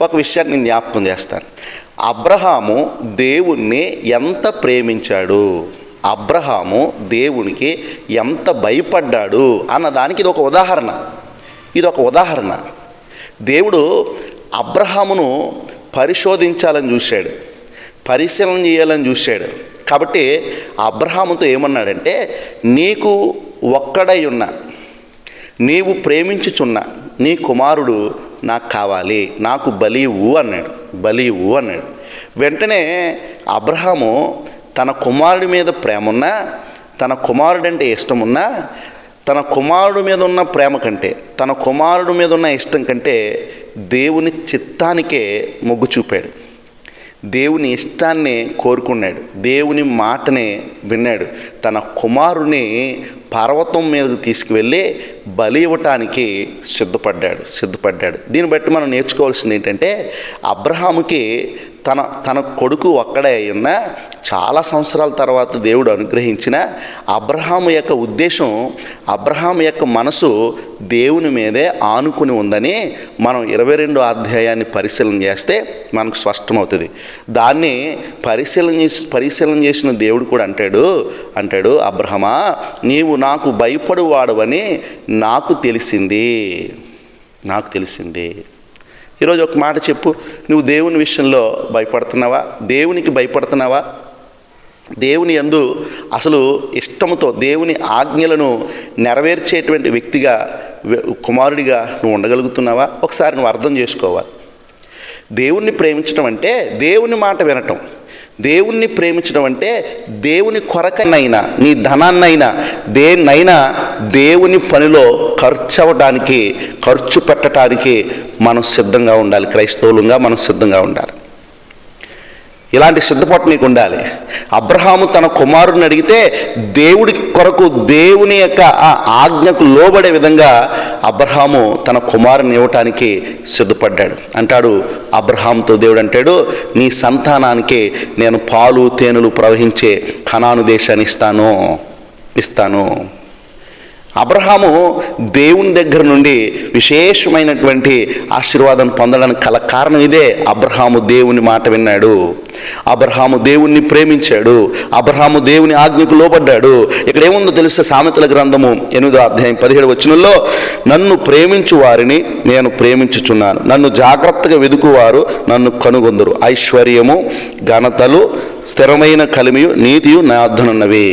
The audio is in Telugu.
ఒక విషయాన్ని నేను జ్ఞాపకం చేస్తాను. అబ్రహాము దేవుణ్ణి ఎంత ప్రేమించాడు, అబ్రహాము దేవునికి ఎంత భయపడ్డాడు అన్నదానికి ఇది ఒక ఉదాహరణ. దేవుడు అబ్రహామును పరిశోధించాలని చూశాడు, పరిశీలన చేయాలని చూశాడు. కాబట్టి అబ్రహాముతో ఏమన్నాడంటే, నీకు ఒక్కడై ఉన్న, నీవు ప్రేమించుచున్న నీ కుమారుడు నాకు కావాలి, నాకు బలి ఇవ్వు అన్నాడు. వెంటనే అబ్రహాము తన కుమారుడి మీద ప్రేమున్నా, తన కుమారుడంటే ఇష్టమున్నా, తన కుమారుడు మీద ఉన్న ప్రేమ కంటే, తన కుమారుడు మీద ఉన్న ఇష్టం కంటే దేవుని చిత్తానికే మొగ్గు చూపాడు. దేవుని ఇష్టాన్ని కోరుకున్నాడు, దేవుని మాటనే విన్నాడు. తన కుమారుని పర్వతం మీదకు తీసుకువెళ్ళి బలి ఇవ్వటానికి సిద్ధపడ్డాడు. దీన్ని బట్టి మనం నేర్చుకోవాల్సింది ఏంటంటే, అబ్రహాముకి తన కొడుకు ఒక్కడే ఉన్న చాలా సంవత్సరాల తర్వాత దేవుడు అనుగ్రహించిన అబ్రహాము యొక్క ఉద్దేశం, అబ్రహాము యొక్క మనసు దేవుని మీదే ఆనుకుని ఉందని మనం 22వ అధ్యాయాన్ని పరిశీలన చేస్తే మనకు స్పష్టమవుతుంది. దాన్ని పరిశీలన చేసిన దేవుడు కూడా అంటాడు, అబ్రహమా, నీవు నాకు భయపడువాడవని నాకు తెలిసింది. ఈరోజు ఒక మాట చెప్పు, నువ్వు దేవుని విషయంలో భయపడుతున్నావా? దేవునికి భయపడుతున్నావా? దేవుని యందు అసలు ఇష్టంతో దేవుని ఆజ్ఞలను నెరవేర్చేటువంటి వ్యక్తిగా, కుమారుడిగా నువ్వు ఉండగలుగుతున్నావా? ఒకసారి నువ్వు అర్థం చేసుకోవాలి. దేవుణ్ణి ప్రేమించడం అంటే దేవుని మాట వినటం. దేవుణ్ణి ప్రేమించడం అంటే దేవుని కొరకనైనా, నీ ధనాన్నైనా, దేన్నైనా దేవుని పనిలో ఖర్చు పెట్టడానికి మనం సిద్ధంగా ఉండాలి. క్రైస్తవులుగా మనం సిద్ధంగా ఉండాలి. ఇలాంటి సిద్ధపాటు నీకు ఉండాలి. అబ్రహాము తన కుమారుడిని అడిగితే దేవుడి కొరకు, దేవుని యొక్క ఆ ఆజ్ఞకు లోబడే విధంగా అబ్రహాము తన కుమారుని ఇవ్వటానికి సిద్ధపడ్డాడు. అంటాడు అబ్రహాముతో దేవుడు అంటాడు, నీ సంతానానికి నేను పాలు తేనెలు ప్రవహించే కనాను దేశాన్ని ఇస్తాను. అబ్రహాము దేవుని దగ్గర నుండి విశేషమైనటువంటి ఆశీర్వాదం పొందడానికి కల కారణం ఇదే. అబ్రహాము దేవుని మాట విన్నాడు, అబ్రహాము దేవుణ్ణి ప్రేమించాడు, అబ్రహాము దేవుని ఆజ్ఞకు లోబడ్డాడు. ఇక్కడ ఏముందో తెలుసా? సామెతల గ్రంథము 8వ అధ్యాయం 17వ వచనంలో, నన్ను ప్రేమించు వారిని నేను ప్రేమించుచున్నాను, నన్ను జాగ్రత్తగా వెదుకువారు నన్ను కనుగొందురు, ఐశ్వర్యము ఘనతలు స్థిరమైన కలిమియు నీతియు నా వద్దనున్నవి.